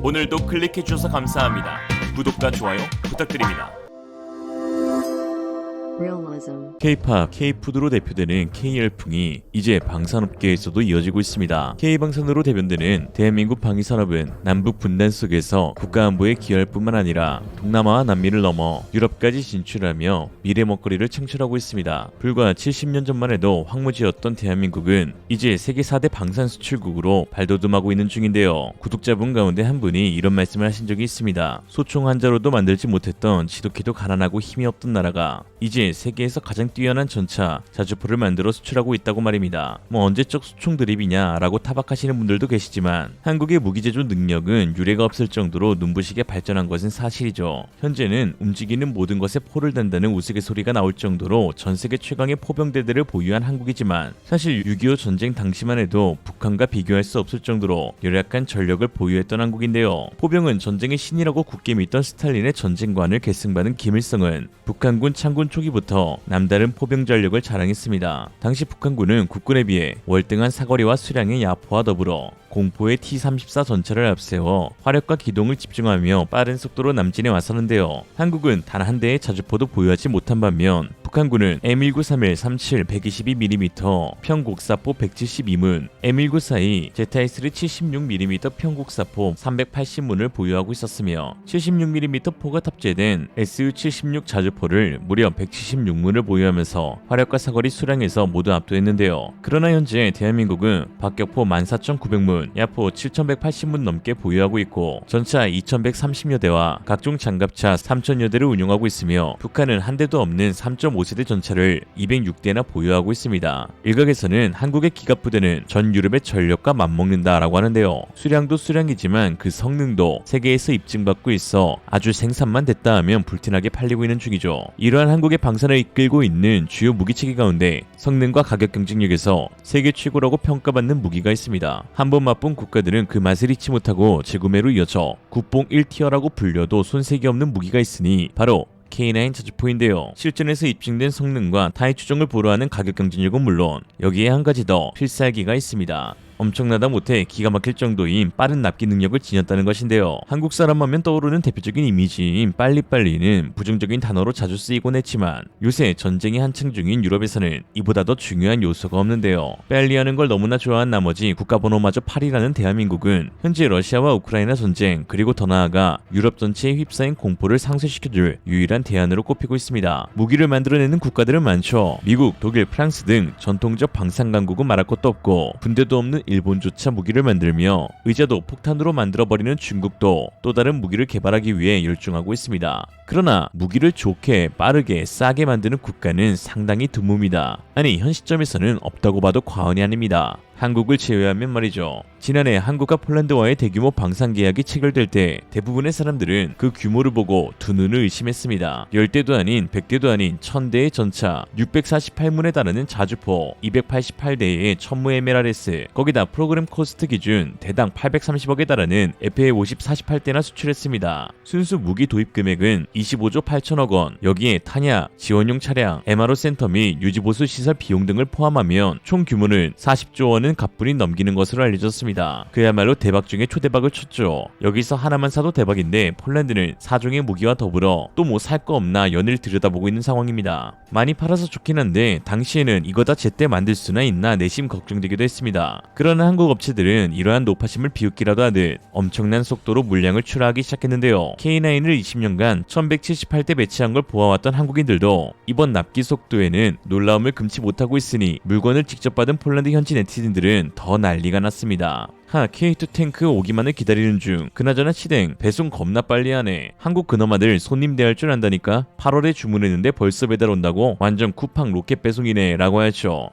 오늘도 클릭해주셔서 감사합니다. 구독과 좋아요 부탁드립니다. K-팝, K-푸드로 대표되는 K-열풍이 이제 방산업계에서도 이어지고 있습니다. K-방산으로 대변되는 대한민국 방위산업은 남북 분단 속에서 국가안보에 기여할 뿐만 아니라 동남아와 남미를 넘어 유럽까지 진출하며 미래 먹거리를 창출하고 있습니다. 불과 70년 전만 해도 황무지였던 대한민국은 이제 세계 4대 방산 수출국으로 발돋움하고 있는 중인데요. 구독자분 가운데 한 분이 이런 말씀을 하신 적이 있습니다. 소총 한자로도 만들지 못했던 지독히도 가난하고 힘이 없던 나라가 이제 세계에서 가장 뛰어난 전차 자주포를 만들어 수출하고 있다고 말입니다. 언제적 수총 드립이냐 라고 타박하시는 분들도 계시지만 한국의 무기 제조 능력은 유례가 없을 정도로 눈부시게 발전한 것은 사실이죠. 현재는 움직이는 모든 것에 포를 단다는 우스갯소리가 나올 정도로 전세계 최강의 포병대대를 보유한 한국이지만 사실 6.25 전쟁 당시만 해도 북한과 비교할 수 없을 정도로 열악한 전력을 보유했던 한국인데요. 포병은 전쟁의 신이라고 굳게 믿던 스탈린의 전쟁관을 계승받은 김일성은 북한군 창군 초기부터 남다른 포병 전력을 자랑했습니다. 당시 북한군은 국군에 비해 월등한 사거리와 수량의 야포와 더불어 공포의 T-34 전차를 앞세워 화력과 기동을 집중하며 빠른 속도로 남진해 왔었는데요. 한국은 단 한 대의 자주포도 보유하지 못한 반면 북한군은 M1931 37 122mm 평곡사포 172문, M1942 ZS-3 76mm 평곡사포 380문을 보유하고 있었으며 76mm 포가 탑재된 SU-76 자주포를 무려 176문을 보유하면서 화력과 사거리 수량에서 모두 압도했는데요. 그러나 현재 대한민국은 박격포 14,900문, 야포 7,180문 넘게 보유하고 있고 전차 2,130여 대와 각종 장갑차 3,000여 대를 운용하고 있으며 북한은 한 대도 없는 3.5세대 전차를 206대나 보유하고 있습니다. 일각에서는 한국의 기갑부대는 전 유럽의 전력과 맞먹는다라고 하는데요. 수량도 수량이지만 그 성능도 세계에서 입증받고 있어 아주 생산만 됐다 하면 불티나게 팔리고 있는 중이죠. 이러한 한국의 방산을 이끌고 있는 주요 무기체계 가운데 성능과 가격 경쟁력에서 세계 최고라고 평가받는 무기가 있습니다. 한번 맛본 국가들은 그 맛을 잊지 못하고 재구매로 이어져 국뽕 1티어라고 불려도 손색이 없는 무기가 있으니 바로 K9 자주포인데요. 실전에서 입증된 성능과 타의 추종을 보루하는 가격 경쟁력은 물론 여기에 한 가지 더 필살기가 있습니다. 엄청나다 못해 기가 막힐 정도인 빠른 납기 능력을 지녔다는 것인데요. 한국 사람 하면 떠오르는 대표적인 이미지인 빨리빨리는 부정적인 단어로 자주 쓰이곤 했지만 요새 전쟁이 한창 중인 유럽에서는 이보다 더 중요한 요소가 없는데요. 빨리하는 걸 너무나 좋아한 나머지 국가번호마저 8이라는 대한민국은 현재 러시아와 우크라이나 전쟁 그리고 더 나아가 유럽 전체에 휩싸인 공포를 상쇄시켜줄 유일한 대안으로 꼽히고 있습니다. 무기를 만들어내는 국가들은 많죠. 미국, 독일, 프랑스 등 전통적 방산 강국은 말할 것도 없고 군대도 없는 일본조차 무기를 만들며 의자도 폭탄으로 만들어버리는 중국도 또 다른 무기를 개발하기 위해 열중하고 있습니다. 그러나 무기를 좋게 빠르게 싸게 만드는 국가는 상당히 드뭅니다. 아니 현 시점에서는 없다고 봐도 과언이 아닙니다. 한국을 제외하면 말이죠. 지난해 한국과 폴란드와의 대규모 방산 계약이 체결될 때 대부분의 사람들은 그 규모를 보고 두 눈을 의심했습니다. 10대도 아닌 100대도 아닌 1000대의 전차, 648문에 달하는 자주포, 288대의 천무 MLRS, 거기다 프로그램 코스트 기준 대당 830억에 달하는 FA50 48대나 수출했습니다. 순수 무기 도입 금액은 25조 8천억 원, 여기에 탄약, 지원용 차량, MRO 센터 및 유지보수 시설 비용 등을 포함하면 총 규모는 40조 원은 가뿐히 넘기는 것으로 알려졌습니다. 그야말로 대박 중에 초대박을 쳤죠. 여기서 하나만 사도 대박인데 폴란드는 4종의 무기와 더불어 또 뭐 살 거 없나 연일 들여다보고 있는 상황입니다. 많이 팔아서 좋긴 한데 당시에는 이거 다 제때 만들 수나 있나 내심 걱정되기도 했습니다. 그러나 한국 업체들은 이러한 노파심을 비웃기라도 하듯 엄청난 속도로 물량을 출하하기 시작했는데요. K9을 20년간 1178대 배치한 걸 보아왔던 한국인들도 이번 납기 속도에는 놀라움을 금치 못하고 있으니 물건을 직접 받은 폴란드 현지 네티즌들은 더 난리가 났습니다. K2 탱크 오기만을 기다리는 중. 그나저나 치댕 배송 겁나 빨리 하네. 한국 그놈아들 손님 대할 줄 안다니까. 8월에 주문했는데 벌써 배달 온다고? 완전 쿠팡 로켓 배송이네 라고 하죠.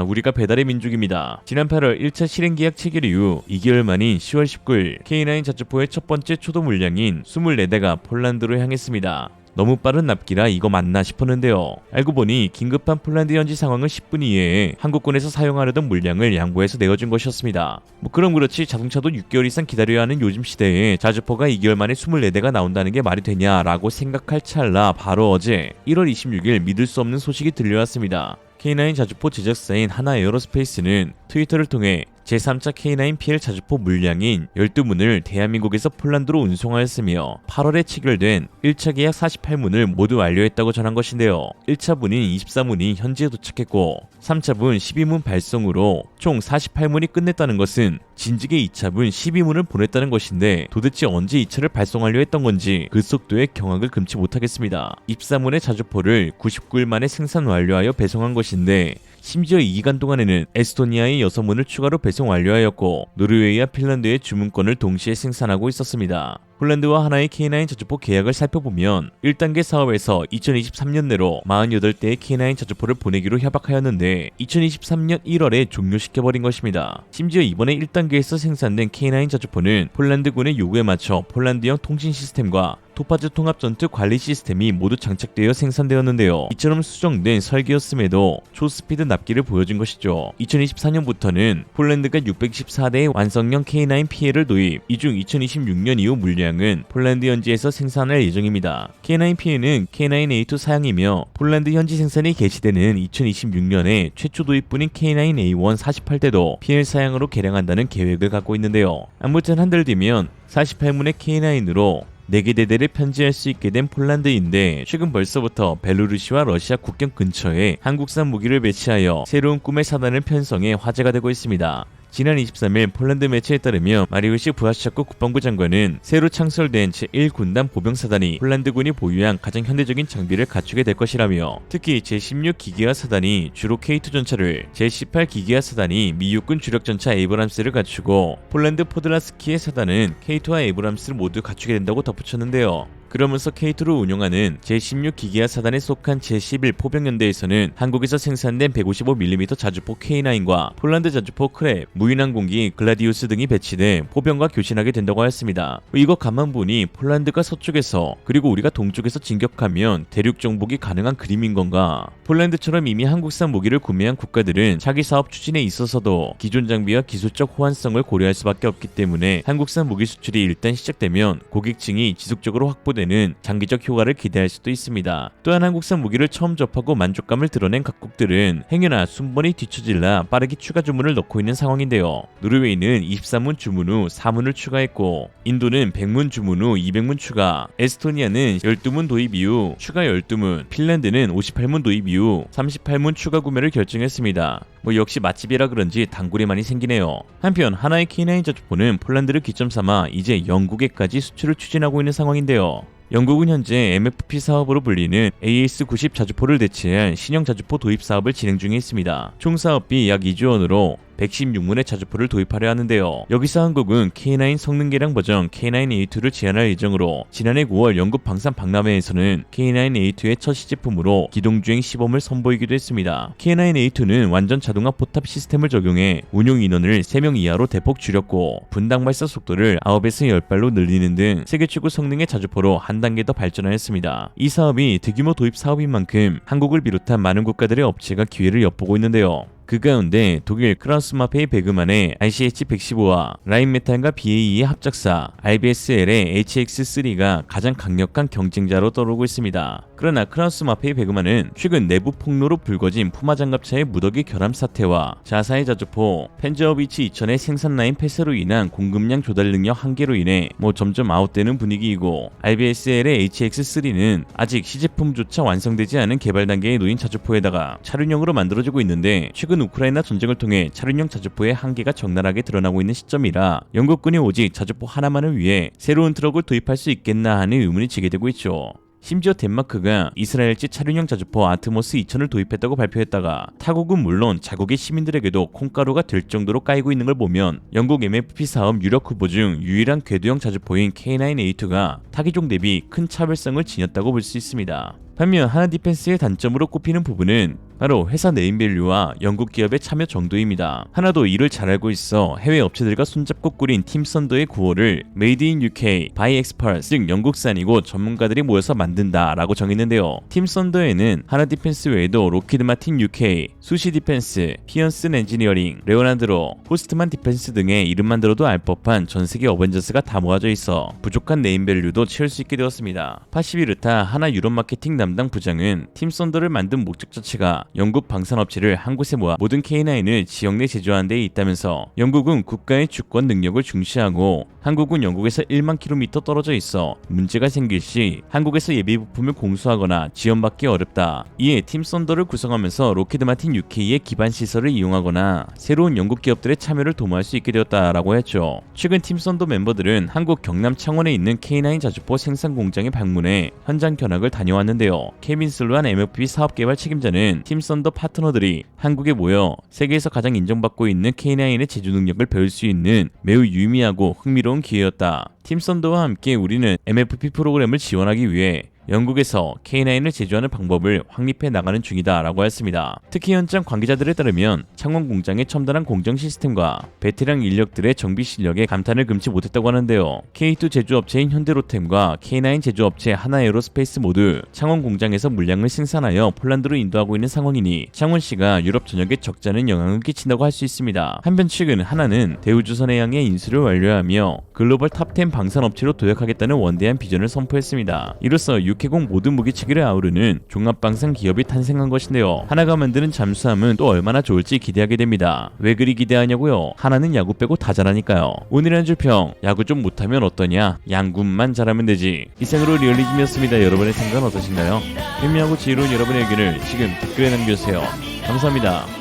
우리가 배달의 민족입니다. 지난 8월 1차 실행계약 체결 이후 2개월 만인 10월 19일 K9 자주포의 첫 번째 초도 물량인 24대가 폴란드로 향했습니다. 너무 빠른 납기라 이거 맞나 싶었는데요. 알고 보니 긴급한 폴란드 현지 상황을 10분 이내에 한국군에서 사용하려던 물량을 양보해서 내어준 것이었습니다. 그럼 그렇지 자동차도 6개월 이상 기다려야 하는 요즘 시대에 자주포가 2개월 만에 24대가 나온다는 게 말이 되냐라고 생각할 찰나 바로 어제 1월 26일 믿을 수 없는 소식이 들려왔습니다. K9 자주포 제작사인 하나 에어로스페이스는 트위터를 통해 제3차 K9 PL 자주포 물량인 12문을 대한민국에서 폴란드로 운송하였으며 8월에 체결된 1차 계약 48문을 모두 완료했다고 전한 것인데요. 1차분인 24문이 현지에 도착했고 3차분 12문 발송으로 총 48문이 끝냈다는 것은 진즉에 2차분 12문을 보냈다는 것인데 도대체 언제 2차를 발송하려 했던 건지 그 속도에 경악을 금치 못하겠습니다. 24문의 자주포를 99일 만에 생산 완료하여 배송한 것인데 심지어 이 기간 동안에는 에스토니아의 6문을 추가로 배송 완료하였고 노르웨이와 핀란드의 주문권을 동시에 생산하고 있었습니다. 폴란드와 하나의 K9 자주포 계약을 살펴보면 1단계 사업에서 2023년 내로 48대의 K9 자주포를 보내기로 협약하였는데 2023년 1월에 종료시켜버린 것입니다. 심지어 이번에 1단계에서 생산된 K9 자주포는 폴란드군의 요구에 맞춰 폴란드형 통신 시스템과 토파즈 통합 전투 관리 시스템이 모두 장착되어 생산되었는데요. 이처럼 수정된 설계였음에도 초스피드 납기를 보여준 것이죠. 2024년부터는 폴란드가 614대의 완성형 K9 PL을 도입, 이 중 2026년 이후 물량은 폴란드 현지에서 생산할 예정입니다. K9 PL은 K9A2 사양이며 폴란드 현지 생산이 개시되는 2026년에 최초 도입분인 K9A1 48대도 PL 사양으로 개량한다는 계획을 갖고 있는데요. 아무튼 한 달 뒤면 48문의 K9으로 4개 대대를 편지할 수 있게 된 폴란드인데 최근 벌써부터 벨로루시와 러시아 국경 근처에 한국산 무기를 배치하여 새로운 꿈의 사단을 편성해 화제가 되고 있습니다. 지난 23일 폴란드 매체에 따르면 마리우시 부하샤코 국방부 장관은 새로 창설된 제1군단 보병사단이 폴란드군이 보유한 가장 현대적인 장비를 갖추게 될 것이라며 특히 제16 기계화 사단이 주로 K2 전차를, 제18 기계화 사단이 미 육군 주력 전차 에이브람스를 갖추고 폴란드 포드라스키의 사단은 K2와 에이브람스를 모두 갖추게 된다고 덧붙였는데요. 그러면서 K2를 운영하는 제16 기계화 사단에 속한 제11 포병연대에서는 한국에서 생산된 155mm 자주포 K9과 폴란드 자주포 크랩, 무인항공기 글라디우스 등이 배치돼 포병과 교신하게 된다고 하였습니다. 이거 가만 보니 폴란드가 서쪽에서 그리고 우리가 동쪽에서 진격하면 대륙 정복이 가능한 그림인 건가? 폴란드처럼 이미 한국산 무기를 구매한 국가들은 자기 사업 추진에 있어서도 기존 장비와 기술적 호환성을 고려할 수밖에 없기 때문에 한국산 무기 수출이 일단 시작되면 고객층이 지속적으로 확보되는 장기적 효과를 기대할 수도 있습니다. 또한 한국산 무기를 처음 접하고 만족감을 드러낸 각국들은 행여나 순번이 뒤처질라 빠르게 추가 주문을 넣고 있는 상황인데요. 노르웨이는 23문 주문 후 4문을 추가했고 인도는 100문 주문 후 200문 추가, 에스토니아는 12문 도입 이후 추가 12문, 핀란드는 58문 도입 이후 38문 추가 구매를 결정했습니다. 역시 맛집이라 그런지 단골이 많이 생기네요. 한편 하나의 K9 자주포는 폴란드를 기점 삼아 이제 영국에까지 수출을 추진하고 있는 상황인데요. 영국은 현재 MFP 사업으로 불리는 AS90 자주포를 대체한 신형 자주포 도입 사업을 진행 중에 있습니다. 총 사업비 약 2조 원으로 116문의 자주포를 도입하려 하는데요. 여기서 한국은 K9 성능 개량 버전 K9A2를 제안할 예정으로 지난해 9월 영국 방산 박람회에서는 K9A2의 첫 시제품으로 기동주행 시범을 선보이기도 했습니다. K9A2는 완전 자동화 포탑 시스템을 적용해 운용 인원을 3명 이하로 대폭 줄였고 분당 발사 속도를 9에서 10발로 늘리는 등 세계 최고 성능의 자주포로 한 단계 더 발전하였습니다. 이 사업이 대규모 도입 사업인 만큼 한국을 비롯한 많은 국가들의 업체가 기회를 엿보고 있는데요. 그 가운데 독일 크라우스마페의 베그만의 RCH-115와 라인메탈과 BAE의 합작사 RBSL의 HX3가 가장 강력한 경쟁자로 떠오르고 있습니다. 그러나 크라우스마페의 베그만은 최근 내부 폭로로 불거진 푸마 장갑차의 무더기 결함 사태와 자사의 자주포 펜저어비치 2000의 생산 라인 폐쇄로 인한 공급량 조달 능력 한계로 인해 점점 아웃되는 분위기이고 RBSL의 HX3는 아직 시제품조차 완성되지 않은 개발 단계에 놓인 자주포에다가 차륜형으로 만들어지고 있는데 최근 우크라이나 전쟁을 통해 차륜형 자주포의 한계가 적나라하게 드러나고 있는 시점이라 영국군이 오직 자주포 하나만을 위해 새로운 트럭을 도입할 수 있겠나 하는 의문이 제기되고 있죠. 심지어 덴마크가 이스라엘제 차륜형 자주포 아트모스 2000을 도입했다고 발표했다가 타국은 물론 자국의 시민들에게도 콩가루가 될 정도로 까이고 있는 걸 보면 영국 MFP 사업 유력 후보 중 유일한 궤도형 자주포인 K9A2가 타기종 대비 큰 차별성을 지녔다고 볼 수 있습니다. 반면 하나디펜스의 단점으로 꼽히는 부분은 바로 회사 네임밸류와 영국 기업의 참여 정도입니다. 하나도 이를 잘 알고 있어 해외 업체들과 손잡고 꾸린 팀 썬더의 구호를 Made in UK by Experts, 즉 영국산이고 전문가들이 모여서 만든다라고 정했는데요. 팀 썬더에는 하나 디펜스 외에도 로키드 마틴 UK, 수시 디펜스, 피언슨 엔지니어링, 레오나드로, 포스트만 디펜스 등의 이름만 들어도 알 법한 전세계 어벤져스가 다 모아져 있어 부족한 네임밸류도 채울 수 있게 되었습니다. 파시비르타 하나 유럽 마케팅 담당 부장은 팀 썬더를 만든 목적 자체가 영국 방산업체를 한 곳에 모아 모든 K9을 지역 내 제조하는 데 있다면서 영국은 국가의 주권 능력을 중시하고 한국은 영국에서 1만 킬로미터 떨어져 있어 문제가 생길 시 한국에서 예비 부품을 공수하거나 지원받기 어렵다. 이에 팀 썬더를 구성하면서 로키드 마틴 UK의 기반 시설을 이용하거나 새로운 영국 기업들의 참여를 도모할 수 있게 되었다라고 했죠. 최근 팀 썬더 멤버들은 한국 경남 창원에 있는 K9 자주포 생산 공장에 방문해 현장 견학을 다녀왔는데요. 케빈 슬루한 MFP 사업 개발 책임자는 팀 썬더 파트너들이 한국에 모여 세계에서 가장 인정받고 있는 K9의 제조 능력을 배울 수 있는 매우 유의미하고 흥미로운 기회였다. 팀 썬더와 함께 우리는 MFP 프로그램을 지원하기 위해 영국에서 K9을 제조하는 방법을 확립해 나가는 중이다 라고 했습니다. 특히 현장 관계자들에 따르면 창원 공장의 첨단한 공정 시스템과 베테랑 인력들의 정비 실력에 감탄을 금치 못했다고 하는데요. K2 제조업체인 현대로템과 K9 제조업체 하나에어로스페이스 모두 창원 공장에서 물량을 생산하여 폴란드로 인도하고 있는 상황이니 창원시가 유럽 전역에 적지 않은 영향을 끼친다고 할 수 있습니다. 한편 최근 하나는 대우조선해양의 인수를 완료하며 글로벌 탑10 방산업체로 도약하겠다는 원대한 비전을 선포했습니다. 이로써 육해공 모든 무기체계를 아우르는 종합방산 기업이 탄생한 것인데요. 하나가 만드는 잠수함은 또 얼마나 좋을지 기대하게 됩니다. 왜 그리 기대하냐고요? 하나는 야구 빼고 다 잘하니까요. 오늘의 한 줄 평, 야구 좀 못하면 어떠냐? 양군만 잘하면 되지. 이상으로 리얼리즘이었습니다. 여러분의 생각은 어떠신가요? 현명하고 지혜로운 여러분의 의견을 지금 댓글에 남겨주세요. 감사합니다.